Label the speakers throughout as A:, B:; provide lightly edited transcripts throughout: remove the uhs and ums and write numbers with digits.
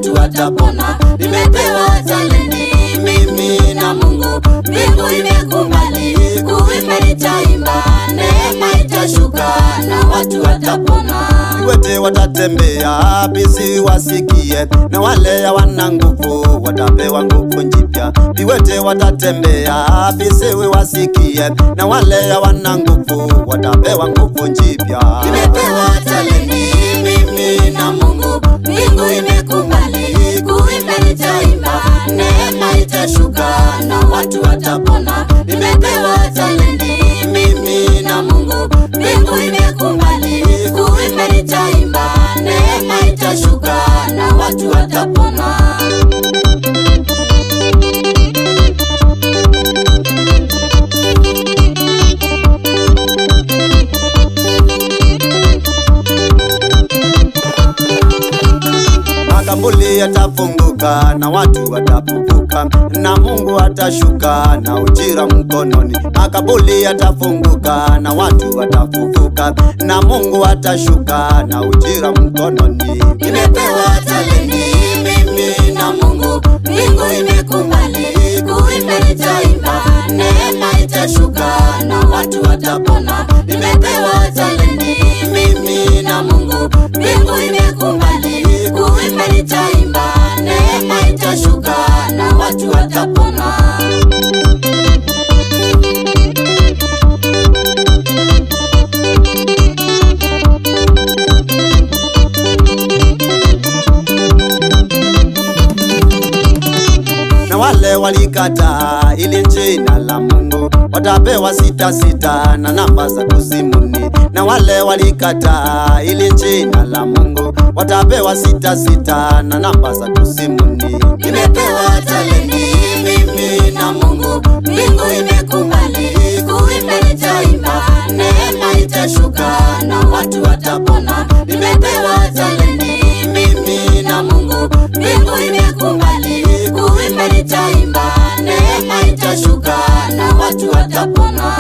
A: watu watapona. Nimepewa talenti mimi na Mungu, mbingu imekubali, kuimba nitaimba, neema itashuka na watu watapona.
B: Viwete watatembea, bisi wasikie, na wale wana nguvu watapewa nguvu njipya. Viwete watatembea, bisi wasikie, na wale wana nguvu watapewa nguvu njipya.
A: Nimepewa talenti mimi na Mungu, mbingu imekubali, kuimba nitaimba, neema itashuka na watu watapona. Nimepewa talenti mimi na Mungu, mbingu imekubali, kuimba nitaimba, neema itashuka na watu watapona.
B: Makaburi yatafunguka na watu watafufuka, na Mungu atashuka na ujira mkononi. Makaburi yatafunguka na watu watafufuka, na Mungu atashuka na ujira mkononi.
A: Nimepewa talenti mimi na Mungu, mbingu imekubali, kuimba nitaimba, neema itashuka na watu watapona. Nimepewa talenti mimi na Mungu, mbingu imekubali, kuimba nitaimba, neema itashuka na watu watapona.
B: Na wale walikata ili jina la Mungu watapewa 66 na namba za kuzimuni. Na wale walikata ili jina la Mungu watapewa 66 na namba za kuzimuni.
A: Nimepewa talenti mimi na Mungu, mbingu imekubali, kuimba nitaimba, neema itashuka na watu watapona. Nimepewa talenti mimi na Mungu, mbingu imekubali, kuimba nitaimba, neema itashuka na watu watapona.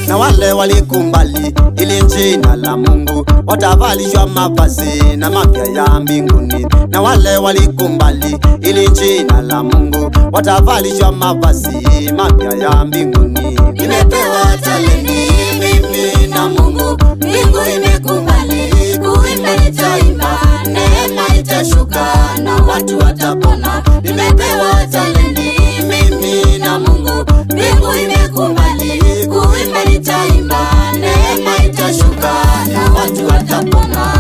B: Na wale walikumbali ili jina la Mungu watavalishwa mavazi na mapya ya mbinguni. Na wale walikumbali ili jina la Mungu watavalishwa mavazi mapya ya mbinguni.
A: Nimepewa talenti mimi na Mungu, mbingu imekubali, kuimba nitaimba, neema itashuka na watu watapona. Nimepewa talenti mimi na Mungu, mbingu imekubali, kuimba nitaimba, neema itashuka na watu watapona.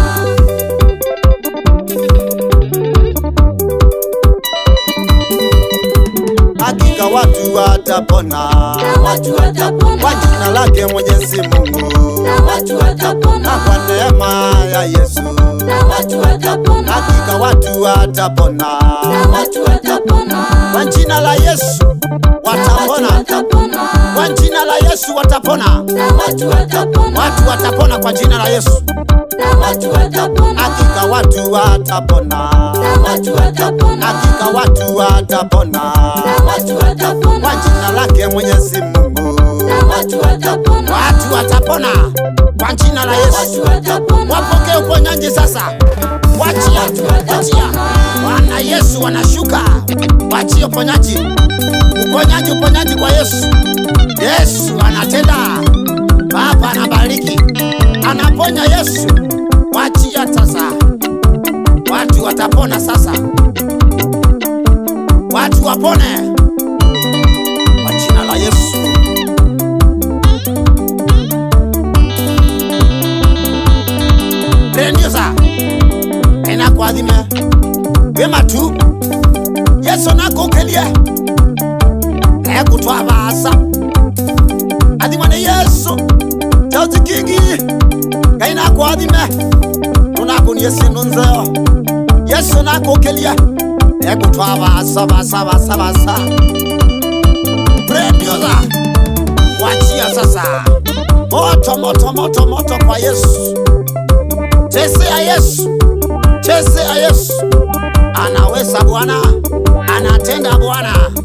B: Hakika watu watapona,
A: Na watu watapona,
B: kwa jina lake Mwenyezi Mungu,
A: na watu watapona,
B: na kwa neema ya Yesu.
A: na watu watapona,
B: Hakika watu watapona,
A: na watu watapona,
B: kwa jina la Yesu watapona.
A: watapona,
B: Kwa jina la Yesu watapona.
A: na watu watapona,
B: Watu watapona kwa jina la Yesu.
A: na watu watapona,
B: Hakika watu watapona,
A: na watu watapona,
B: hakika watu watapona,
A: na watu watapona,
B: kwa jina lake Mwenyezi Mungu.
A: na watu watapona,
B: Watu watapona kwa jina la Yesu.
A: watu watapona,
B: Wapokee uponyaji sasa. Wachia, wachia. Bwana Yesu wanashuka. Wachia uponyaji. Uponyaji, uponyaji kwa Yesu. Yesu anatenda. Baba anabariki. Anaponya Yesu. Wachia sasa. Watu watapona sasa. Watu wapone kwa jina la Yesu. Rendiza ena kuadhime wema tu Yesu nakukelia ekutwa basa adhimane Yesu tauti kingi kaina kuadhime unakuni Yesu nunzeo Yesu nakukelia ekutwa basa basa basa basa. Rendiza wachia sasa moto moto moto moto kwa Yesu. Chesea Yesu, chesea Yesu, anaweza Bwana, anatenda. ametenda Bwana.